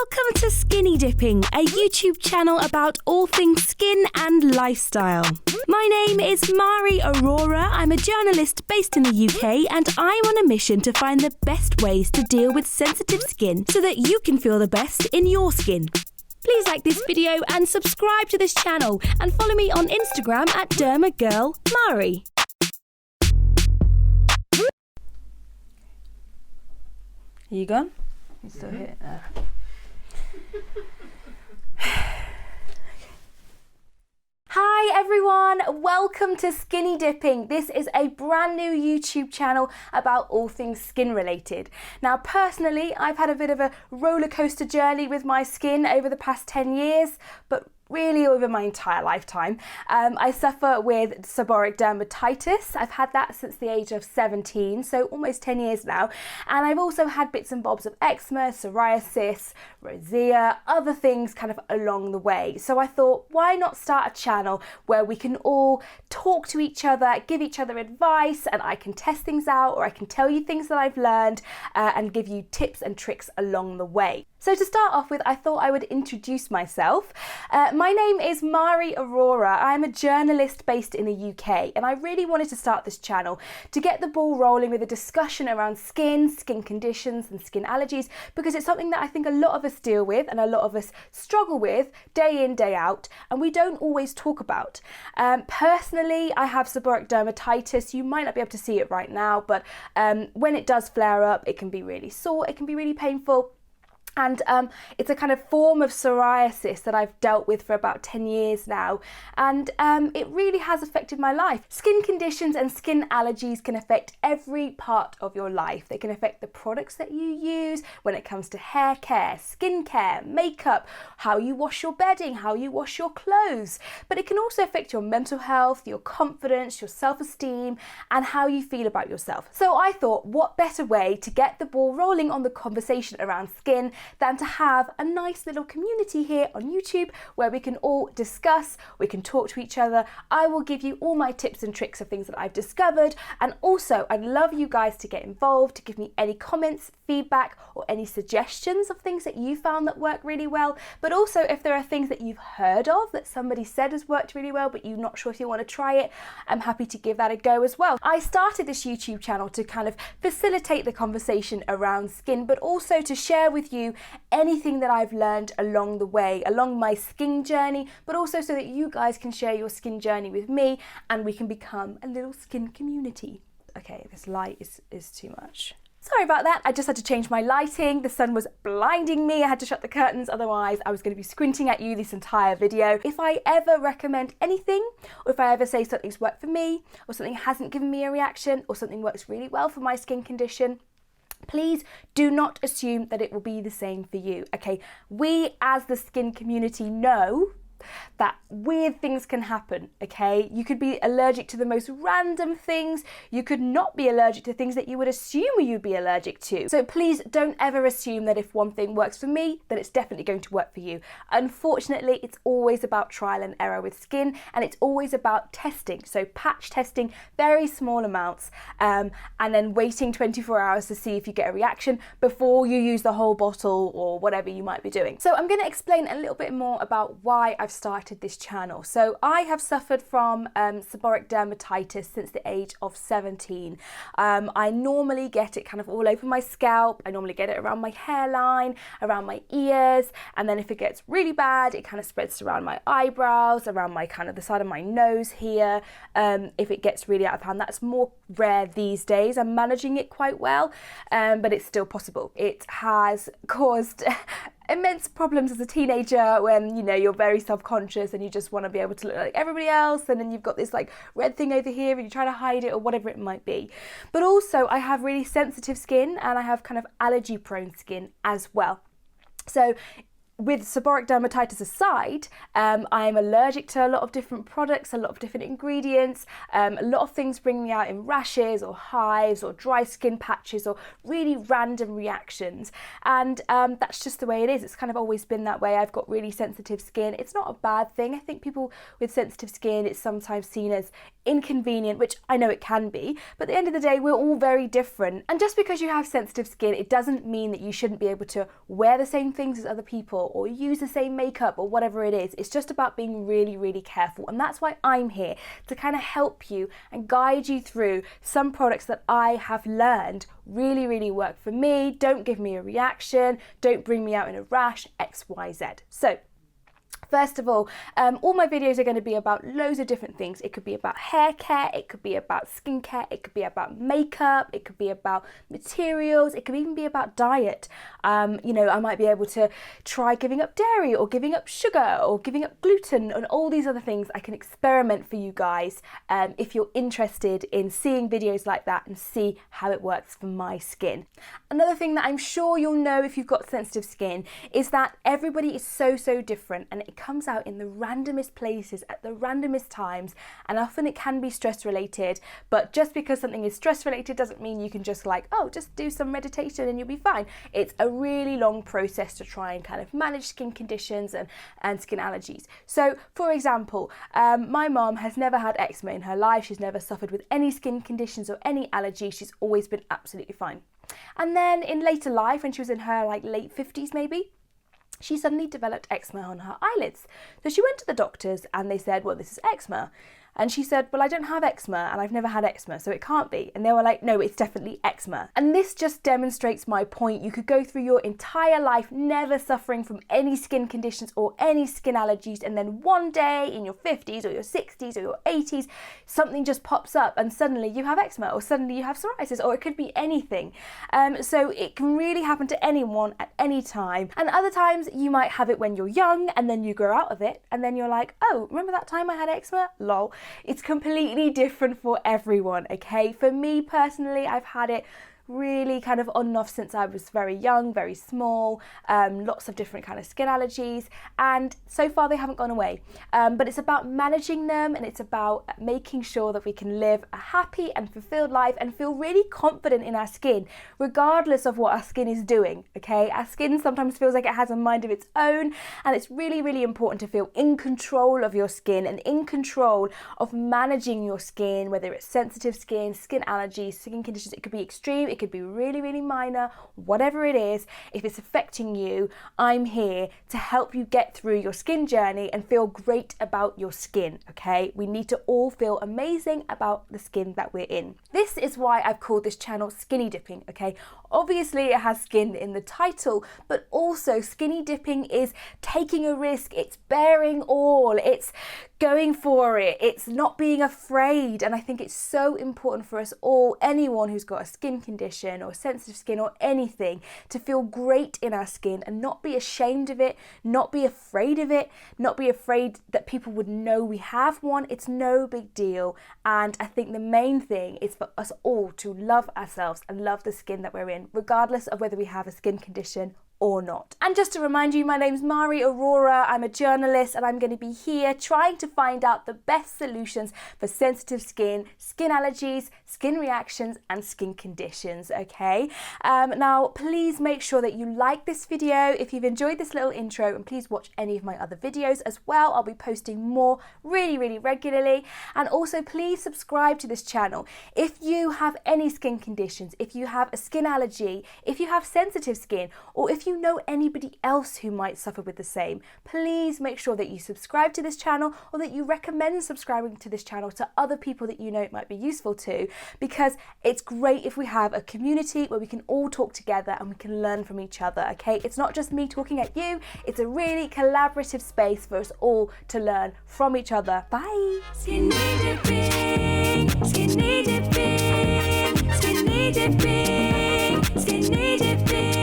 Welcome to Skinny Dipping, a YouTube channel about all things skin and lifestyle. My name is Mhari Aurora. I'm a journalist based in the UK and I'm on a mission to find the best ways to deal with sensitive skin so that you can feel the best in your skin. Please like this video and subscribe to this channel and follow me on Instagram at DermaGirlMhari. Are you gone? You still here? Hi everyone, welcome to Skinny Dipping. This is a brand new YouTube channel about all things skin related. Now personally, I've had a bit of a roller coaster journey with my skin over the past 10 years, but really over my entire lifetime. I suffer with seborrheic dermatitis. I've had that since the age of 17, so almost 10 years now. And I've also had bits and bobs of eczema, psoriasis, rosacea, other things kind of along the way. So I thought, why not start a channel where we can all talk to each other, give each other advice, and I can test things out, or I can tell you things that I've learned and give you tips and tricks along the way. So to start off with, I thought I would introduce myself. My name is Mhari Aurora. I'm a journalist based in the UK, and I really wanted to start this channel to get the ball rolling with a discussion around skin conditions and skin allergies, because it's something that I think a lot of us deal with and a lot of us struggle with day in, day out, and we don't always talk about. Personally, I have seborrheic dermatitis. You might not be able to see it right now, but when it does flare up, it can be really sore, it can be really painful. And it's a kind of form of psoriasis that I've dealt with for about 10 years now, and it really has affected my life. Skin conditions and skin allergies can affect every part of your life. They can affect the products that you use when it comes to hair care, skin care, makeup, how you wash your bedding, how you wash your clothes. But it can also affect your mental health, your confidence, your self-esteem, and how you feel about yourself. So I thought, what better way to get the ball rolling on the conversation around skin than to have a nice little community here on YouTube where we can all discuss, we can talk to each other. I will give you all my tips and tricks of things that I've discovered, and also I'd love you guys to get involved, to give me any comments, feedback, or any suggestions of things that you found that work really well. But also if there are things that you've heard of that somebody said has worked really well but you're not sure if you want to try it, I'm happy to give that a go as well. I started this YouTube channel to kind of facilitate the conversation around skin, but also to share with you anything that I've learned along the way, along my skin journey, but also so that you guys can share your skin journey with me and we can become a little skin community. Okay, this light is too much. Sorry about that, I just had to change my lighting. The sun was blinding me, I had to shut the curtains, otherwise I was going to be squinting at you this entire video. If I ever recommend anything, or if I ever say something's worked for me, or something hasn't given me a reaction, or something works really well for my skin condition, please do not assume that it will be the same for you, okay? We as the skin community know that weird things can happen, okay? You could be allergic to the most random things. You could not be allergic to things that you would assume you'd be allergic to. So please don't ever assume that if one thing works for me, that it's definitely going to work for you. Unfortunately, it's always about trial and error with skin, and it's always about testing. So patch testing, very small amounts, and then waiting 24 hours to see if you get a reaction before you use the whole bottle or whatever you might be doing. So I'm going to explain a little bit more about why I've started this channel. So I have suffered from seborrheic dermatitis since the age of 17. I normally get it kind of all over my scalp. I normally get it around my hairline, around my ears, and then if it gets really bad, it kind of spreads around my eyebrows, around my kind of the side of my nose here. If it gets really out of hand, that's more rare these days. I'm managing it quite well, but it's still possible. It has caused immense problems as a teenager when, you know, you're very self-conscious and you just want to be able to look like everybody else, and then you've got this like red thing over here and you try to hide it or whatever it might be. But also I have really sensitive skin and I have kind of allergy prone skin as well. So with seborrheic dermatitis aside, I'm allergic to a lot of different products, a lot of different ingredients. A lot of things bring me out in rashes or hives or dry skin patches or really random reactions. And that's just the way it is. It's kind of always been that way. I've got really sensitive skin. It's not a bad thing. I think people with sensitive skin, it's sometimes seen as inconvenient, which I know it can be, but at the end of the day, we're all very different. And just because you have sensitive skin, it doesn't mean that you shouldn't be able to wear the same things as other people or use the same makeup or whatever it is. It's just about being really, really careful. And that's why I'm here, to kind of help you and guide you through some products that I have learned really, really work for me, don't give me a reaction, don't bring me out in a rash, X, Y, Z. So first of all my videos are going to be about loads of different things. It could be about hair care, it could be about skincare, it could be about makeup, it could be about materials, it could even be about diet. You know, I might be able to try giving up dairy or giving up sugar or giving up gluten and all these other things. I can experiment for you guys if you're interested in seeing videos like that and see how it works for my skin. Another thing that I'm sure you'll know if you've got sensitive skin is that everybody is so different, and it comes out in the randomest places at the randomest times, and often it can be stress related. But just because something is stress related doesn't mean you can just just do some meditation and you'll be fine. It's a really long process to try and kind of manage skin conditions and skin allergies. So for example, my mom has never had eczema in her life. She's never suffered with any skin conditions or any allergies. She's always been absolutely fine. And then in later life, when she was in her late 50s maybe, she suddenly developed eczema on her eyelids. So she went to the doctors and they said, well, this is eczema. And she said, well, I don't have eczema and I've never had eczema, so it can't be. And they were like, no, it's definitely eczema. And this just demonstrates my point. You could go through your entire life never suffering from any skin conditions or any skin allergies, and then one day in your 50s or your 60s or your 80s, something just pops up and suddenly you have eczema, or suddenly you have psoriasis, or it could be anything. So it can really happen to anyone at any time. And other times you might have it when you're young and then you grow out of it and then you're like, oh, remember that time I had eczema? Lol. It's completely different for everyone, okay? For me personally, I've had it really kind of on and off since I was very young, very small, lots of different kind of skin allergies, and so far they haven't gone away. But it's about managing them, and it's about making sure that we can live a happy and fulfilled life and feel really confident in our skin, regardless of what our skin is doing, okay? Our skin sometimes feels like it has a mind of its own, and it's really, really important to feel in control of your skin and in control of managing your skin, whether it's sensitive skin, skin allergies, skin conditions. It could be extreme, it could be really, really minor, whatever it is. If it's affecting you, I'm here to help you get through your skin journey and feel great about your skin, okay? We need to all feel amazing about the skin that we're in. This is why I've called this channel Skinny Dipping, okay? Obviously it has skin in the title, but also skinny dipping is taking a risk, it's bearing all, it's going for it, it's not being afraid. And I think it's so important for us all, anyone who's got a skin condition or sensitive skin or anything, to feel great in our skin and not be ashamed of it, not be afraid of it, not be afraid that people would know we have one. It's no big deal. And I think the main thing is for us all to love ourselves and love the skin that we're in, regardless of whether we have a skin condition or not. And just to remind you, my name's Mhari Aurora. I'm a journalist, and I'm going to be here trying to find out the best solutions for sensitive skin, skin allergies, skin reactions, and skin conditions, okay? Now, please make sure that you like this video if you've enjoyed this little intro, and please watch any of my other videos as well. I'll be posting more really, really regularly. And also, please subscribe to this channel. If you have any skin conditions, if you have a skin allergy, if you have sensitive skin, or if you know anybody else who might suffer with the same, please make sure that you subscribe to this channel, or that you recommend subscribing to this channel to other people that you know it might be useful to, because it's great if we have a community where we can all talk together and we can learn from each other, okay? It's not just me talking at you, it's a really collaborative space for us all to learn from each other. Bye! Skinny dipping, skinny dipping, skinny dipping, skinny dipping.